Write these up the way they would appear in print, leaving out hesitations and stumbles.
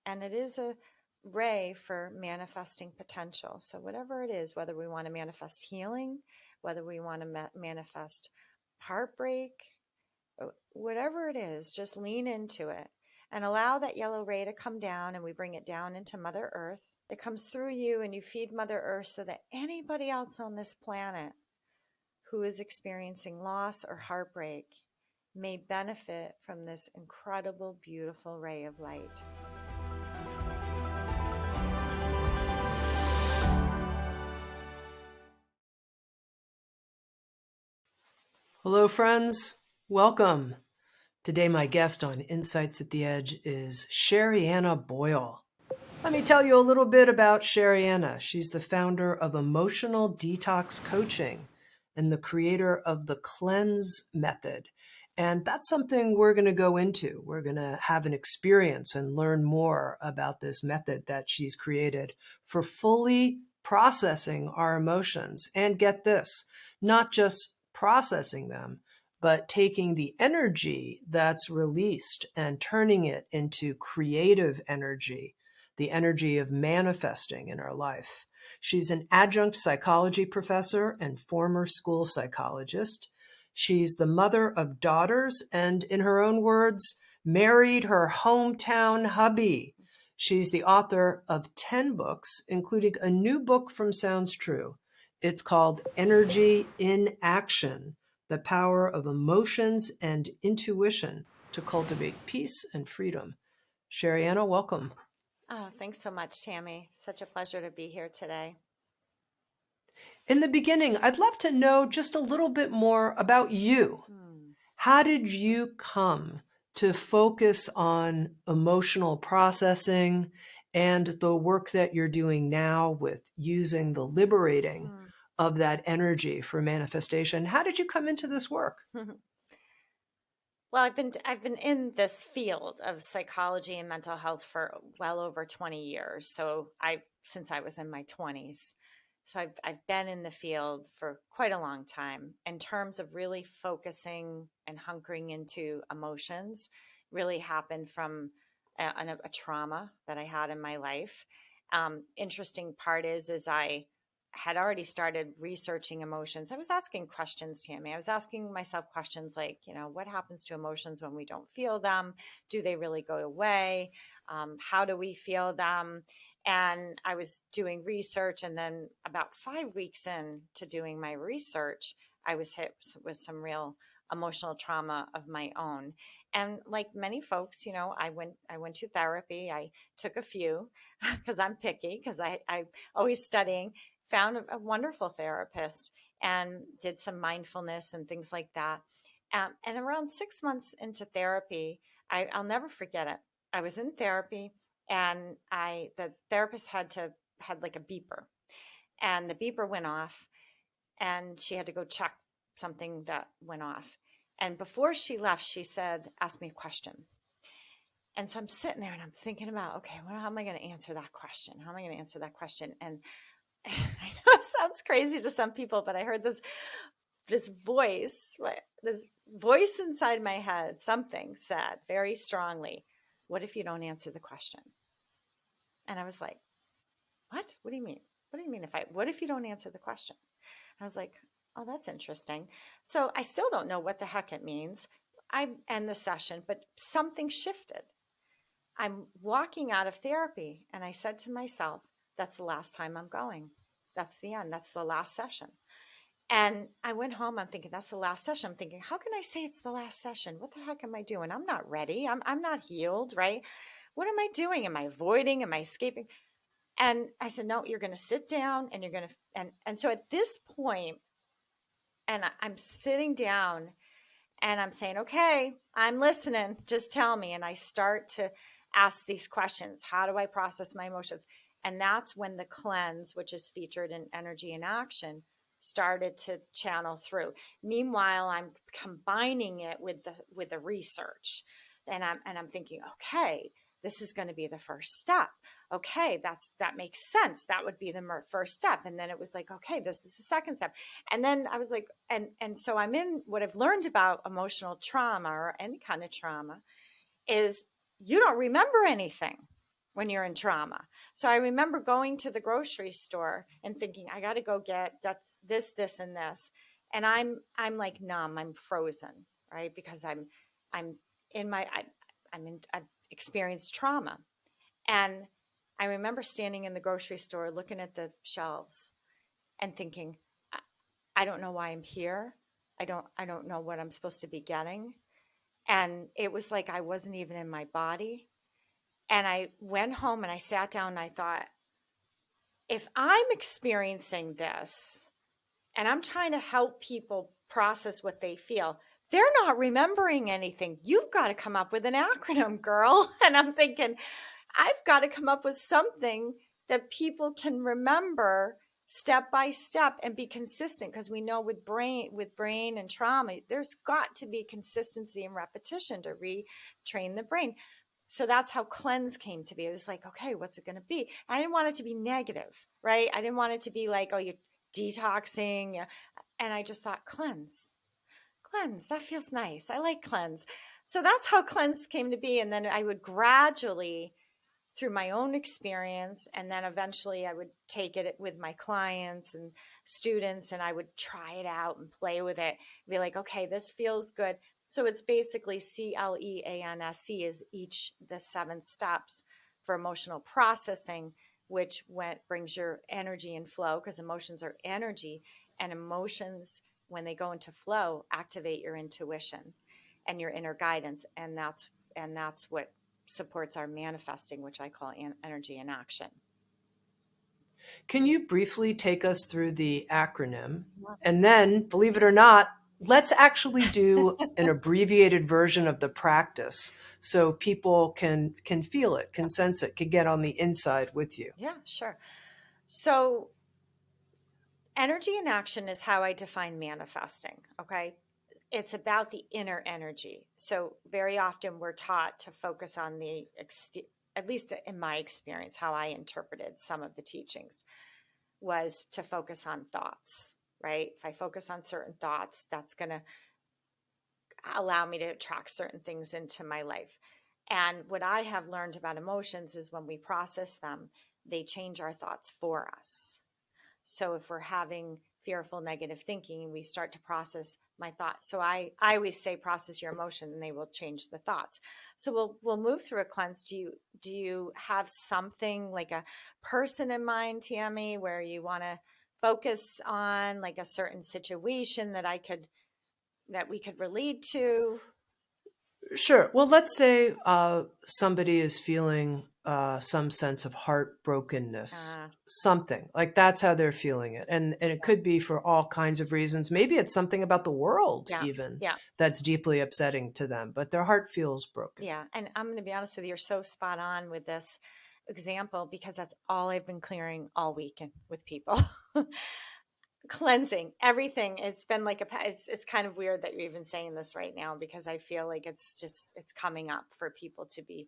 and it is a ray for manifesting potential. So whatever it is, whether we want to manifest healing, whether we want to manifest heartbreak, whatever it is, just lean into it and allow that yellow ray to come down, and we bring it down into Mother Earth. It comes through you and you feed Mother Earth so that anybody else on this planet who is experiencing loss or heartbreak may benefit from this incredible, beautiful ray of light. Hello, friends. Welcome. Today, my guest on Insights at the Edge is Sherianna Boyle. Let me tell you a little bit about Sherianna. She's the founder of Emotional Detox Coaching and the creator of the Cleanse Method. And that's something we're going to go into. We're going to have an experience and learn more about this method that she's created for fully processing our emotions. And get this, not just processing them, but taking the energy that's released and turning it into creative energy, the energy of manifesting in our life. She's an adjunct psychology professor and former school psychologist. She's the mother of daughters and, in her own words, married her hometown hubby. She's the author of 10 books, including a new book from Sounds True. It's called Energy in Action: The Power of Emotions and Intuition to Cultivate Peace and Freedom. Sherianna, welcome. Oh, thanks so much, Tami. Such a pleasure to be here today. In the beginning, I'd love to know just a little bit more about you. How did you come to focus on emotional processing and the work that you're doing now with using the liberating of that energy for manifestation? How did you come into this work? Well, I've been in this field of psychology and mental health for well over 20 years. So since I was in my 20s. So I've been in the field for quite a long time in terms of really focusing and hunkering into emotions. Really happened from a trauma that I had in my life. Interesting part is I had already started researching emotions. I was asking questions, Tami. I was asking myself questions like, what happens to emotions when we don't feel them? Do they really go away? How do we feel them? And I was doing research, and then about 5 weeks into doing my research, I was hit with some real emotional trauma of my own. And like many folks, I went to therapy. I took a few because I'm picky, because I always studying, found a wonderful therapist and did some mindfulness and things like that. And around 6 months into therapy, I'll never forget it. I was in therapy, and the therapist had like a beeper, and the beeper went off, and she had to go check something that went off. And before she left, she said, "Ask me a question." And so I'm sitting there and I'm thinking about, okay, well, how am I going to answer that question? How am I going to answer that question? And I know it sounds crazy to some people, but I heard this voice inside my head. Something said very strongly, "What if you don't answer the question?" And I was like, "What? What do you mean? What do you mean what if you don't answer the question?" I was like, "Oh, that's interesting." So I still don't know what the heck it means. I end the session, but something shifted. I'm walking out of therapy, and I said to myself, "That's the last time I'm going. That's the end. That's the last session." And I went home. I'm thinking, that's the last session. I'm thinking, how can I say it's the last session? What the heck am I doing? I'm not ready. I'm not healed, right? What am I doing? Am I avoiding? Am I escaping? And I said, "No, you're going to sit down, and you're going to," and so at this point, and I'm sitting down and I'm saying, "Okay, I'm listening. Just tell me." And I start to ask these questions. How do I process my emotions? And that's when the cleanse, which is featured in Energy in Action, started to channel through. Meanwhile, I'm combining it with the research, and I'm thinking, okay, this is going to be the first step. Okay, that makes sense. That would be the first step. And then it was like, okay, this is the second step. And then I was like, and so I'm in what I've learned about emotional trauma, or any kind of trauma, is you don't remember anything, when you're in trauma. So I remember going to the grocery store and thinking, I got to go get that's this, and this. And I'm like numb, I'm frozen, right? Because I'm in my, I've experienced trauma. And I remember standing in the grocery store looking at the shelves and thinking, I, I don't know why I'm here. I don't know what I'm supposed to be getting. And it was like I wasn't even in my body. And I went home and I sat down and I thought, if I'm experiencing this and I'm trying to help people process what they feel, they're not remembering anything. You've got to come up with an acronym, girl. And I'm thinking, I've got to come up with something that people can remember step by step and be consistent, because we know with brain and trauma, there's got to be consistency and repetition to retrain the brain. So that's how cleanse came to be. It was like, okay, what's it going to be? I didn't want it to be negative, right? I didn't want it to be like, oh, you're detoxing. And I just thought, cleanse, cleanse. That feels nice. I like cleanse. So that's how cleanse came to be. And then I would gradually, through my own experience, and then eventually I would take it with my clients and students, and I would try it out and play with it, be like, okay, this feels good. So it's basically CLEANSE is each the 7 steps for emotional processing, which brings your energy and flow, because emotions are energy, and emotions, when they go into flow, activate your intuition and your inner guidance, and that's what supports our manifesting, which I call energy in action. Can you briefly take us through the acronym? And then, believe it or not, let's actually do an abbreviated version of the practice so people can feel it, can sense it, can get on the inside with you. Yeah, sure. So, energy in action is how I define manifesting. Okay. It's about the inner energy. So, very often we're taught to focus on at least in my experience, how I interpreted some of the teachings was to focus on thoughts, right? If I focus on certain thoughts, that's going to allow me to attract certain things into my life. And what I have learned about emotions is when we process them, they change our thoughts for us. So if we're having fearful, negative thinking, we start to process my thoughts. So I always say process your emotion and they will change the thoughts. So we'll move through a cleanse. Do you have something like a person in mind, Tami, where you want to focus on, like a certain situation that we could relate to? Sure. Well, let's say somebody is feeling some sense of heartbrokenness, Uh, something like that's how they're feeling it, and it could be for all kinds of reasons. Maybe it's something about the world yeah, even yeah, that's deeply upsetting to them, but their heart feels broken. yeah. And I'm going to be honest with you, you're so spot on with this example, because that's all I've been clearing all weekend with people. Cleansing everything. It's been like it's kind of weird that you're even saying this right now, because I feel like it's coming up for people to be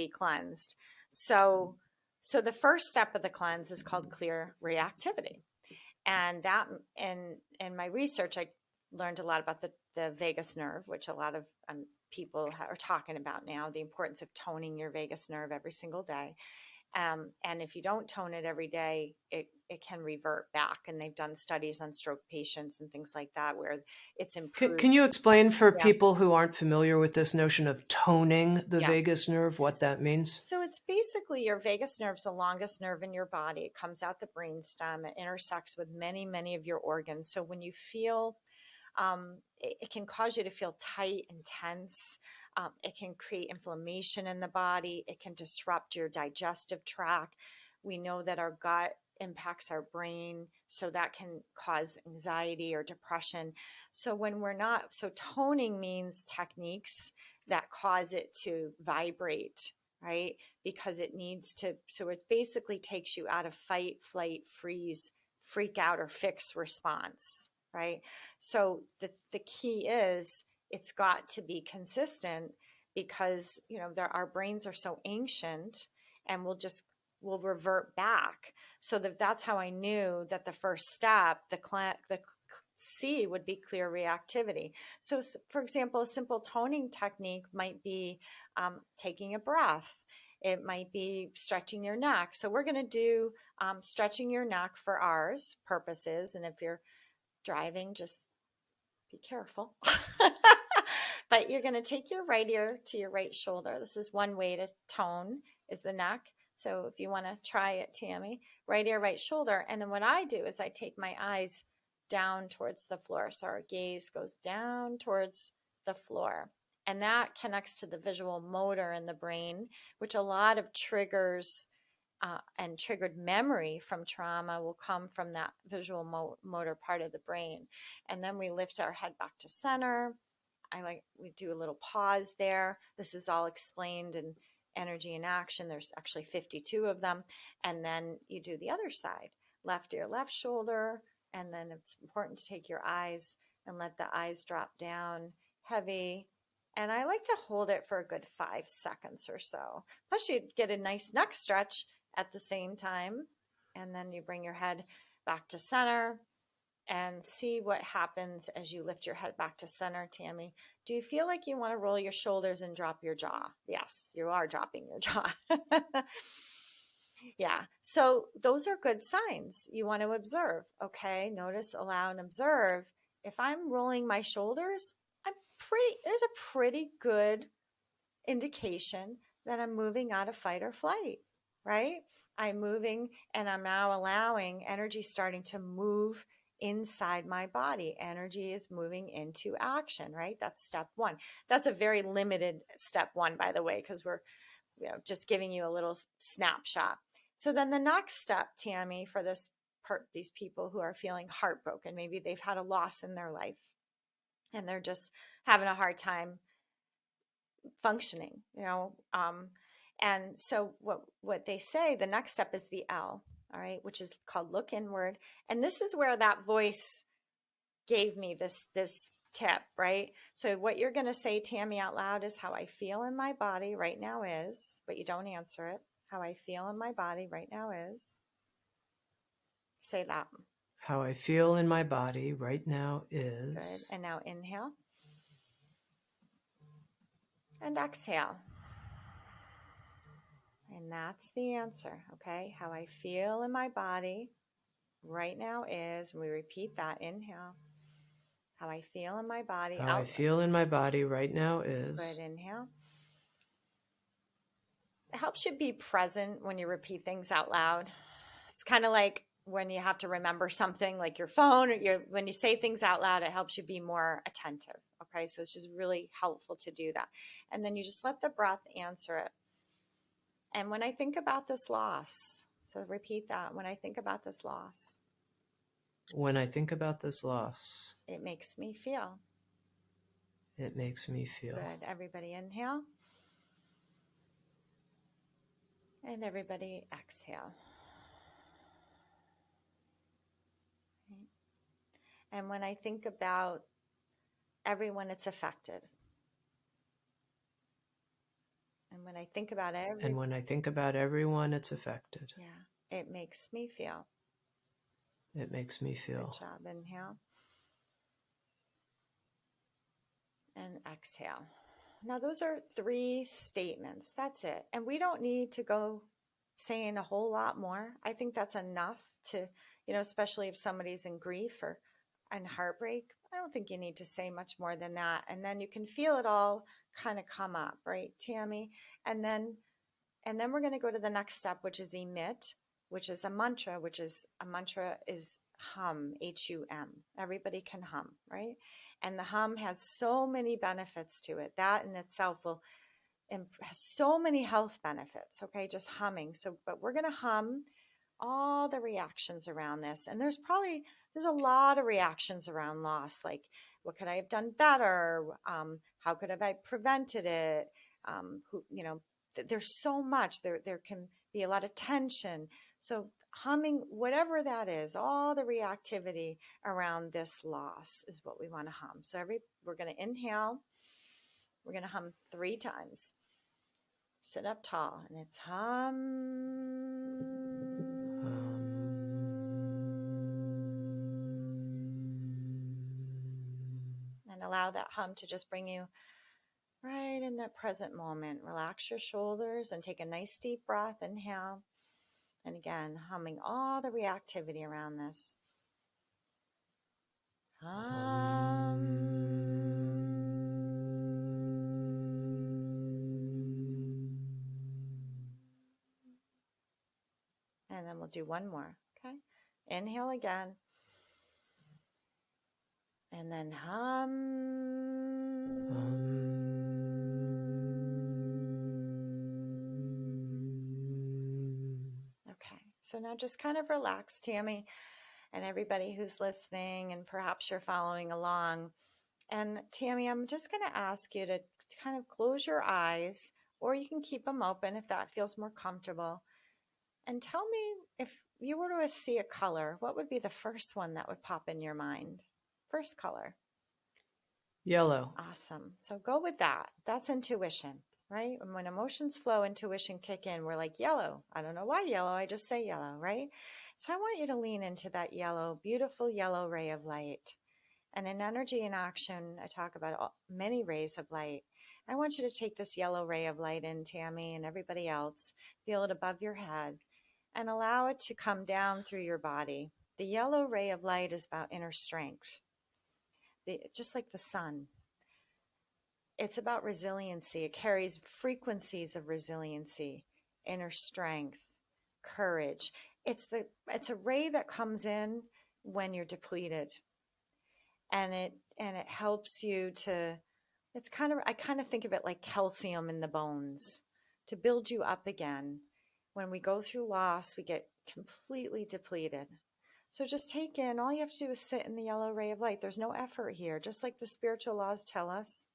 cleansed. So so the first step of the cleanse is called clear reactivity. And that, in my research, I learned a lot about the vagus nerve, which a lot of people are talking about now, the importance of toning your vagus nerve every single day. And if you don't tone it every day, it can revert back. And they've done studies on stroke patients and things like that where it's Can improved. you explain for Yeah, people who aren't familiar with this notion of toning the yeah. vagus nerve what that means? So it's basically your vagus nerve's the longest nerve in your body. It comes out the brainstem. It intersects with many, many of your organs. So when you feel it can cause you to feel tight and tense. It can create inflammation in the body. It can disrupt your digestive tract. We know that our gut impacts our brain, so that can cause anxiety or depression. So when we're not, so toning means techniques that cause it to vibrate, right? Because it needs to, so it basically takes you out of fight, flight, freeze, freak out, or fix response, right? So the key is it's got to be consistent, because our brains are so ancient, and we'll revert back. So that's how I knew that the first step, the C, would be clear reactivity. So, for example, a simple toning technique might be taking a breath It might be stretching your neck. So we're going to do stretching your neck for ours purposes. And if you're driving, just be careful. But you're going to take your right ear to your right shoulder. This is one way to tone is the neck. So if you want to try it, Tami, right ear, right shoulder. And then what I do is I take my eyes down towards the floor. So our gaze goes down towards the floor. And that connects to the visual motor in the brain, which a lot of triggers and triggered memory from trauma will come from that visual motor part of the brain. And then we lift our head back to center. We do a little pause there. This is all explained in Energy in Action. There's actually 52 of them. And then you do the other side, left ear, left shoulder. And then it's important to take your eyes and let the eyes drop down heavy. And I like to hold it for a good 5 seconds or so. Plus you get a nice neck stretch at the same time. And then you bring your head back to center and see what happens as you lift your head back to center, Tami. Do you feel like you want to roll your shoulders and drop your jaw? Yes, you are dropping your jaw. Yeah, so those are good signs you want to observe. Okay, notice, allow, and observe. If I'm rolling my shoulders, there's a pretty good indication that I'm moving out of fight or flight, right? I'm moving and I'm now allowing energy starting to move inside my body. Energy is moving into action, right? That's step one. That's a very limited step one, by the way, because we're just giving you a little snapshot. So then the next step, Tami, for these people who are feeling heartbroken, maybe they've had a loss in their life and they're just having a hard time functioning, and so what they say, the next step is the L, all right, which is called look inward. And this is where that voice gave me this tip, right? So what you're going to say, Tami, out loud is how I feel in my body right now is, but you don't answer it. How I feel in my body right now is. Say that. How I feel in my body right now Good. is. And now inhale and exhale. And that's the answer, okay? How I feel in my body right now is, and we repeat that, inhale. How I feel in my body, How I out. feel in my body right now Good, is. inhale. It helps you be present when you repeat things out loud. It's kind of like when you have to remember something like your phone, or when you say things out loud, it helps you be more attentive, okay? So it's just really helpful to do that. And then you just let the breath answer it. And when I think about this loss, so repeat that, when I think about this loss, When I think about this loss, it makes me feel. it makes me feel. Good. Everybody inhale. And everybody exhale. Right. And when I think about everyone it's affected, and when I think about And when I think about everyone it's affected, yeah, it makes me feel. it makes me feel. Good job. Inhale and exhale. Now, those are 3 statements. That's it. And we don't need to go saying a whole lot more. I think that's enough to, especially if somebody's in grief or in heartbreak. I don't think you need to say much more than that. And then you can feel it all kind of come up, right, Tami? And then we're going to go to the next step, which is emit, which is a mantra, is hum, H-U-M. Everybody can hum, right? And the hum has so many benefits to it. That in itself has so many health benefits, okay? Just humming. But we're going to hum all the reactions around this. And there's a lot of reactions around loss. Like, what could I have done better? How could have I prevented it? There's so much. There can be a lot of tension. So humming, whatever that is, all the reactivity around this loss is what we want to hum. So we're going to inhale. We're going to hum 3 times. Sit up tall, and it's hum. And allow that hum to just bring you right in that present moment. Relax your shoulders and take a nice deep breath. Inhale. And again, humming all the reactivity around this. And then we'll do one more. Okay. Inhale again. And then hum. Okay. So now just kind of relax, Tami, and everybody who's listening, and perhaps you're following along. And Tami, I'm just going to ask you to kind of close your eyes, or you can keep them open if that feels more comfortable. And tell me, if you were to see a color, what would be the first one that would pop in your mind? First color. Yellow. Awesome. So go with that. That's intuition, right? And when emotions flow, intuition kick in. We're like, yellow. I don't know why yellow. I just say yellow, right? So I want you to lean into that yellow, beautiful yellow ray of light. And in energy and action, I talk about many rays of light. I want you to take this yellow ray of light in, Tami, and everybody else. Feel it above your head and allow it to come down through your body. The yellow ray of light is about inner strength, just like the sun. It's about resiliency. It carries frequencies of resiliency, inner strength, courage. It's a ray that comes in when you're depleted, and it helps you to. I kind of think of it like calcium in the bones to build you up again. When we go through loss, we get completely depleted. So just take in, all you have to do is sit in the yellow ray of light. There's no effort here, just like the spiritual laws tell us,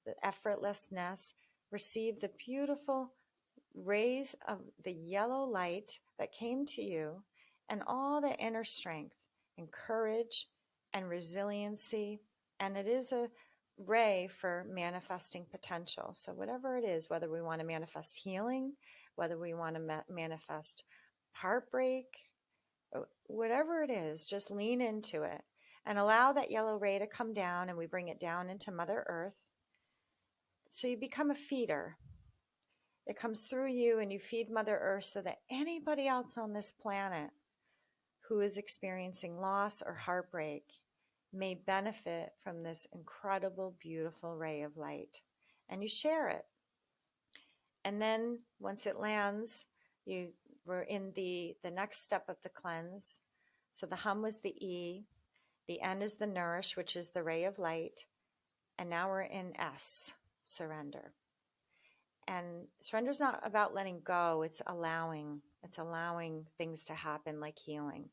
the effortlessness. Receive the beautiful rays of the yellow light that came to you, and all the inner strength and courage and resiliency. And it is a ray for manifesting potential. So whatever it is, whether we want to manifest healing, whether we want to manifest heartbreak, whatever it is, just lean into it and allow that yellow ray to come down, and we bring it down into Mother Earth. So you become a feeder. It comes through you and you feed Mother Earth so that anybody else on this planet who is experiencing loss or heartbreak may benefit from this incredible, beautiful ray of light. And you share it. And then once it lands, we're in the next step of the cleanse. So the hum was the E, the N is the nourish, which is the ray of light. And now we're in S, surrender. And surrender is not about letting go. It's allowing things to happen, like healing.